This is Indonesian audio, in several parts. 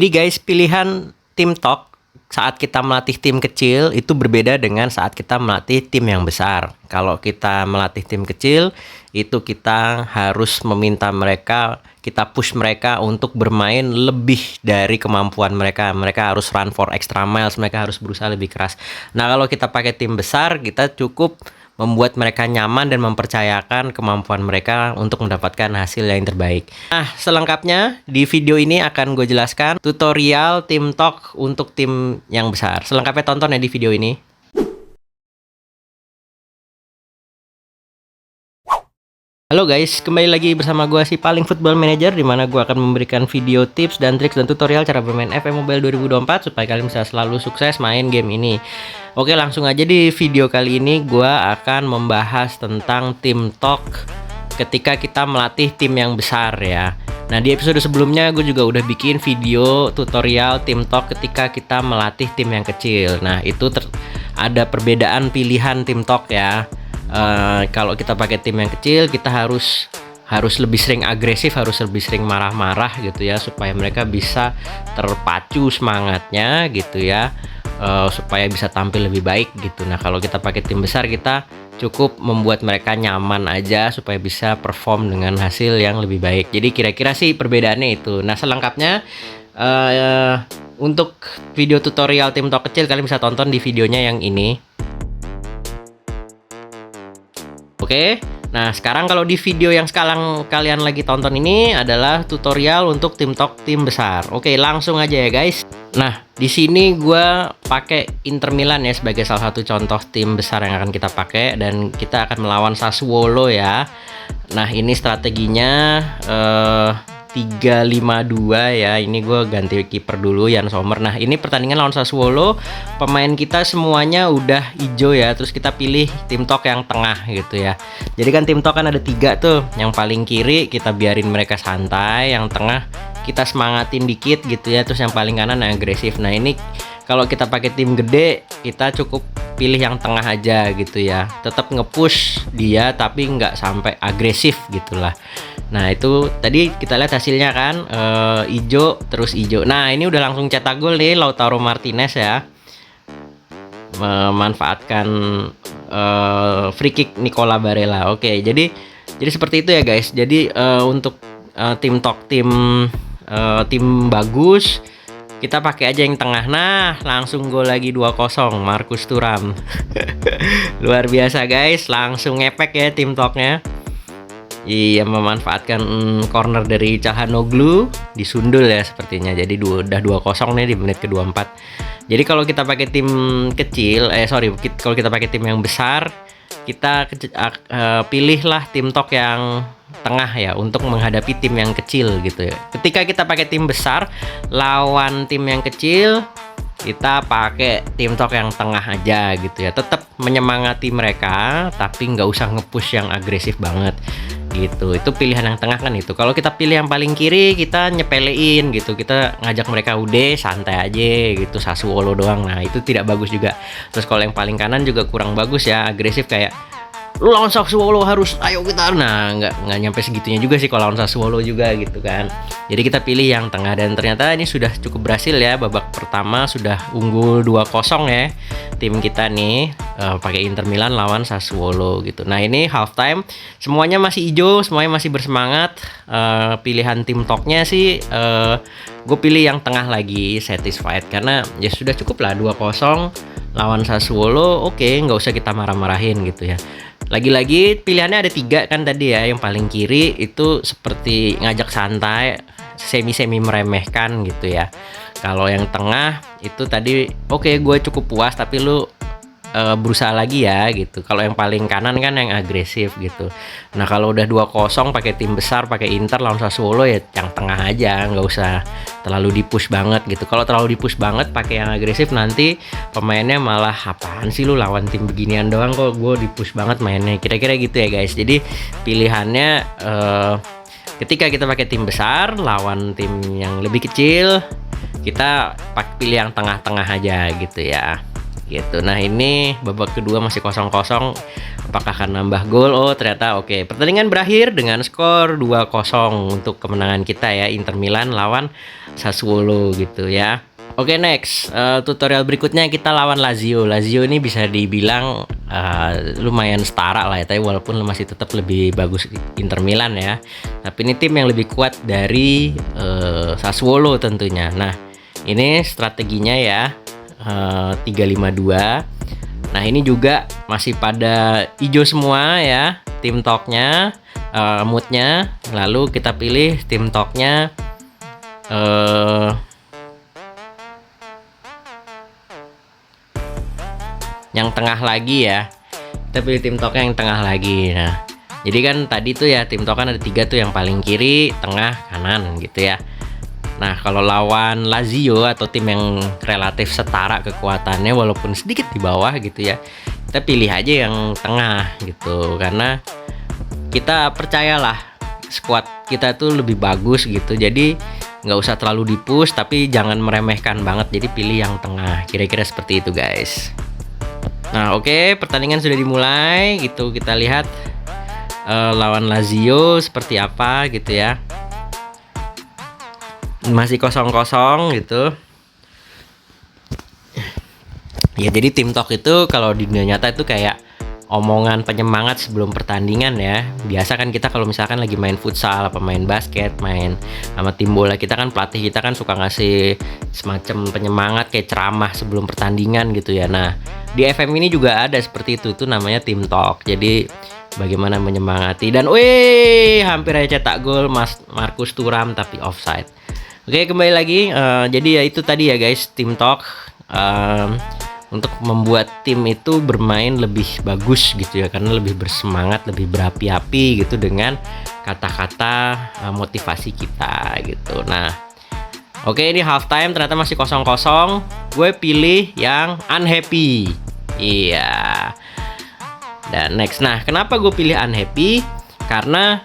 Jadi guys, pilihan tim talk saat kita melatih tim kecil itu berbeda dengan saat kita melatih tim yang besar. Kalau kita melatih tim kecil, itu kita harus meminta mereka, kita push mereka untuk bermain lebih dari kemampuan mereka. Mereka harus run for extra miles, mereka harus berusaha lebih keras. Nah, kalau kita pakai tim besar, kita cukup membuat mereka nyaman dan mempercayakan kemampuan mereka untuk mendapatkan hasil yang terbaik. Nah, selengkapnya di video ini akan gue jelaskan tutorial tim talk untuk tim yang besar. Selengkapnya tonton ya di video ini. Halo guys, kembali lagi bersama gue si Paling Football Manager, di mana gue akan memberikan video tips dan trik dan tutorial cara bermain FM Mobile 2024 supaya kalian bisa selalu sukses main game ini. Oke, langsung aja di video kali ini gue akan membahas tentang tim talk ketika kita melatih tim yang besar ya. Nah, di episode sebelumnya gue juga udah bikin video tutorial tim talk ketika kita melatih tim yang kecil. Nah, itu ada perbedaan pilihan tim talk ya. Kalau kita pakai tim yang kecil, kita harus lebih sering agresif, harus lebih sering marah-marah gitu ya, supaya mereka bisa terpacu semangatnya gitu ya, supaya bisa tampil lebih baik gitu. Nah, kalau kita pakai tim besar, kita cukup membuat mereka nyaman aja supaya bisa perform dengan hasil yang lebih baik. Jadi kira-kira sih perbedaannya itu. Nah, selengkapnya untuk video tutorial tim talk kecil, kalian bisa tonton di videonya yang ini. Oke, nah sekarang kalau di video yang sekarang kalian lagi tonton ini adalah tutorial untuk tim talk tim besar. Oke, langsung aja ya guys. Nah, di sini gue pakai Inter Milan ya sebagai salah satu contoh tim besar yang akan kita pakai, dan kita akan melawan Sassuolo ya. Nah, ini strateginya 3-5-2 ya. Ini gue ganti kiper dulu, Jan Sommer. Nah, ini pertandingan lawan Sassuolo, pemain kita semuanya udah hijau ya. Terus kita pilih tim talk yang tengah gitu ya. Jadi kan tim talk kan ada 3 tuh. Yang paling kiri kita biarin mereka santai, yang tengah kita semangatin dikit gitu ya. Terus yang paling kanan yang agresif. Nah, ini kalau kita pakai tim gede, kita cukup pilih yang tengah aja gitu ya. Tetap nge-push dia tapi nggak sampai agresif gitulah. Nah, itu tadi kita lihat hasilnya kan, hijau terus hijau. Nah, ini udah langsung cetak gol nih Lautaro Martinez ya, memanfaatkan free kick Nicola Barella. Oke, jadi seperti itu ya guys. Jadi untuk tim talk tim bagus, kita pakai aja yang tengah. Nah, langsung gol lagi 2-0 Marcus Thuram. Luar biasa guys, langsung ngepek ya tim talknya. Iya, memanfaatkan corner dari Calhanoglu, disundul ya sepertinya. Jadi udah 2-0 nih di menit ke-24. Jadi kalau kita pakai tim kecil, kalau kita pakai tim yang besar, kita pilihlah tim talk yang tengah ya untuk menghadapi tim yang kecil gitu ya. Ketika kita pakai tim besar lawan tim yang kecil, kita pakai tim talk yang tengah aja gitu ya. Tetap menyemangati mereka tapi nggak usah nge-push yang agresif banget gitu. Itu pilihan yang tengah kan itu. Kalau kita pilih yang paling kiri, kita nyepelein gitu, kita ngajak mereka udah santai aja gitu, Sassuolo doang. Nah, itu tidak bagus juga. Terus kalau yang paling kanan juga kurang bagus ya, agresif kayak lu lawan Sassuolo harus ayo kita. Nah, nggak nyampe segitunya juga sih kalau lawan Sassuolo juga gitu kan. Jadi kita pilih yang tengah, dan ternyata ini sudah cukup berhasil ya. Babak pertama sudah unggul 2-0 ya tim kita nih, pakai Inter Milan lawan Sassuolo gitu. Nah, ini half time semuanya masih hijau, semuanya masih bersemangat. Pilihan tim talknya sih gue pilih yang tengah lagi, satisfied, karena ya sudah cukup lah 2-0 lawan Sassuolo. Oke, nggak usah kita marah-marahin gitu ya. Lagi-lagi pilihannya ada 3 kan tadi ya. Yang paling kiri itu seperti ngajak santai, semi-semi meremehkan gitu ya. Kalau yang tengah itu tadi oke, gue cukup puas tapi lu berusaha lagi ya gitu. Kalau yang paling kanan kan yang agresif gitu. Nah, kalau udah 2-0 pakai tim besar, pakai Inter lawan Sassuolo ya yang tengah aja, nggak usah terlalu di-push banget gitu. Kalau terlalu di-push banget pakai yang agresif, nanti pemainnya malah apaan sih lu lawan tim beginian doang kok gue di-push banget mainnya. Kira-kira gitu ya guys. Jadi pilihannya ketika kita pakai tim besar lawan tim yang lebih kecil, kita pilih yang tengah-tengah aja gitu ya. gitu. Nah ini babak kedua masih 0-0, apakah akan nambah gol? Oh ternyata oke. Pertandingan berakhir dengan skor 2-0 untuk kemenangan kita ya, Inter Milan lawan Sassuolo gitu ya. Oke next, tutorial berikutnya kita lawan Lazio. Lazio ini bisa dibilang lumayan setara lah ya, tapi walaupun masih tetap lebih bagus Inter Milan ya. Tapi ini tim yang lebih kuat dari Sassuolo tentunya. Nah ini strateginya ya, 3-5-2. Nah ini juga masih pada hijau semua ya tim talknya, moodnya. Lalu kita pilih tim talknya yang tengah lagi ya. Kita pilih tim talknya yang tengah lagi. Nah jadi kan tadi tuh ya tim talk kan ada 3 tuh, yang paling kiri, tengah, kanan gitu ya. Nah kalau lawan Lazio atau tim yang relatif setara kekuatannya walaupun sedikit di bawah gitu ya, kita pilih aja yang tengah gitu, karena kita percayalah squad kita tuh lebih bagus gitu. Jadi nggak usah terlalu dipush tapi jangan meremehkan banget, jadi pilih yang tengah. Kira-kira seperti itu guys. Nah oke, pertandingan sudah dimulai gitu. Kita lihat lawan Lazio seperti apa gitu ya. Masih 0-0 gitu ya. Jadi tim talk itu kalau di dunia nyata itu kayak omongan penyemangat sebelum pertandingan ya. Biasa kan kita kalau misalkan lagi main futsal apa main basket, main sama tim bola, kita kan pelatih kita kan suka ngasih semacam penyemangat kayak ceramah sebelum pertandingan gitu ya. Nah di FM ini juga ada seperti itu, namanya tim talk. Jadi bagaimana menyemangati. Dan wih, hampir aja cetak gol Marcus Thuram tapi offside. Oke, kembali lagi. Jadi ya itu tadi ya guys, tim talk untuk membuat tim itu bermain lebih bagus gitu ya, karena lebih bersemangat, lebih berapi-api gitu dengan kata-kata motivasi kita gitu. Nah oke, ini halftime ternyata masih 0-0. Gue pilih yang unhappy. Iya. Dan next, nah kenapa gue pilih unhappy? Karena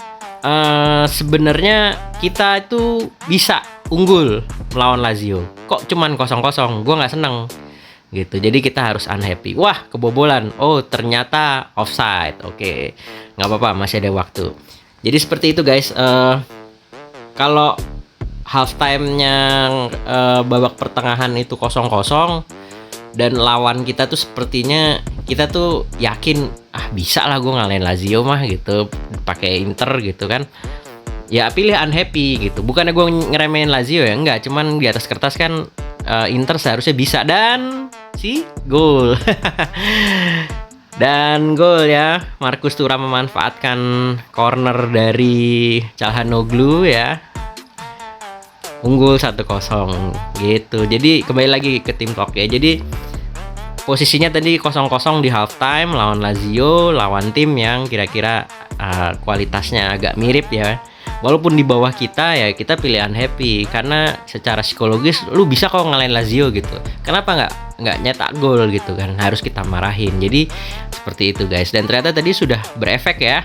sebenarnya kita itu bisa unggul melawan Lazio. Kok cuman 0-0? Gue nggak seneng gitu. Jadi kita harus unhappy. Wah, kebobolan. Oh, ternyata offside. Oke, nggak apa-apa, masih ada waktu. Jadi seperti itu guys. Kalau halftime-nya babak pertengahan itu 0-0 dan lawan kita tuh sepertinya kita tuh yakin bisa lah gue ngalahin Lazio mah gitu, pakai Inter gitu kan. Ya pilih unhappy gitu. Bukannya gue ngeremehin Lazio ya, enggak, cuman di atas kertas kan Inter seharusnya bisa, dan gol. Dan gol ya, Marcus Thuram memanfaatkan corner dari Calhanoglu ya. Unggul 1-0 gitu. Jadi kembali lagi ke tim talk ya. Jadi posisinya tadi 0-0 di halftime lawan Lazio, lawan tim yang kira-kira kualitasnya agak mirip ya. Walaupun di bawah kita ya, kita pilih unhappy karena secara psikologis lu bisa kok ngalahin Lazio gitu. Kenapa nggak nyetak gol gitu kan? Harus kita marahin. Jadi seperti itu guys. Dan ternyata tadi sudah berefek ya.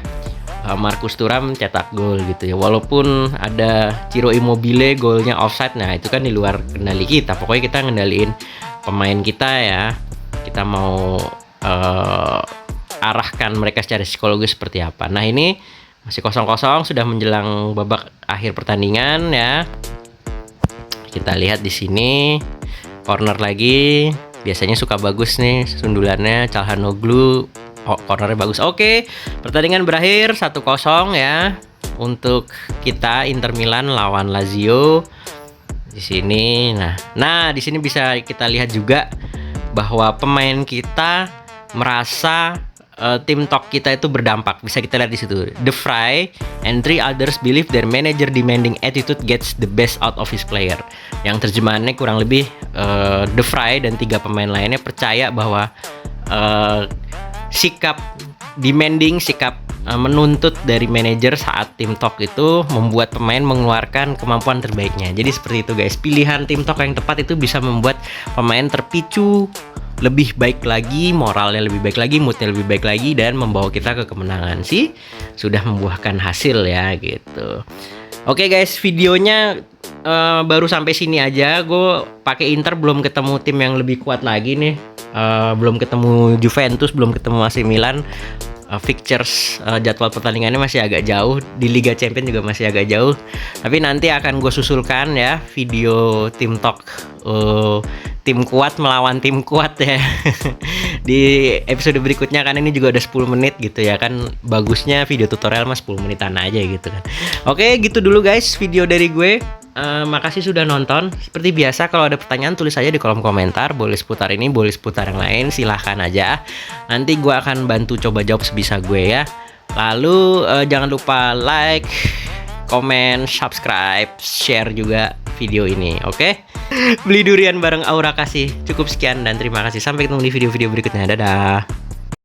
Marcus Thuram cetak gol gitu ya. Walaupun ada Ciro Immobile golnya offside, nah itu kan di luar kendali kita. Pokoknya kita ngendaliin pemain kita ya. Kita mau arahkan mereka secara psikologis seperti apa. Nah ini masih 0-0, sudah menjelang babak akhir pertandingan ya. Kita lihat di sini corner lagi. Biasanya suka bagus nih sundulannya Calhanoglu. Cornernya bagus. Oke, pertandingan berakhir 1-0 ya untuk kita Inter Milan lawan Lazio di sini. Nah di sini bisa kita lihat juga bahwa pemain kita merasa tim talk kita itu berdampak. Bisa kita lihat di situ. De Vrij and 3 others believe their manager demanding attitude gets the best out of his player. Yang terjemahannya kurang lebih De Vrij dan 3 pemain lainnya percaya bahwa sikap demanding, sikap menuntut dari manajer saat tim talk itu membuat pemain mengeluarkan kemampuan terbaiknya. Jadi seperti itu guys, pilihan tim talk yang tepat itu bisa membuat pemain terpicu lebih baik lagi, moralnya lebih baik lagi, moodnya lebih baik lagi, dan membawa kita ke kemenangan. Sudah membuahkan hasil ya gitu. Oke guys, videonya baru sampai sini aja. Gue pakai Inter belum ketemu tim yang lebih kuat lagi nih. belum ketemu Juventus, belum ketemu AC Milan. Fixtures jadwal pertandingannya masih agak jauh, di Liga Champions juga masih agak jauh. Tapi nanti akan gue susulkan ya video tim talk tim kuat melawan tim kuat ya di episode berikutnya, kan ini juga udah 10 menit gitu ya kan, bagusnya video tutorial mas 10 menitan aja gitu kan. Oke, gitu dulu guys video dari gue. Makasih sudah nonton. Seperti biasa, kalau ada pertanyaan tulis aja di kolom komentar. Boleh seputar ini, boleh seputar yang lain, silahkan aja. Nanti gue akan bantu coba jawab sebisa gue ya. Lalu jangan lupa like, komen, subscribe, share juga video ini. Oke? Beli durian bareng Aura Kasih. Cukup sekian dan terima kasih. Sampai ketemu di video-video berikutnya. Dadah.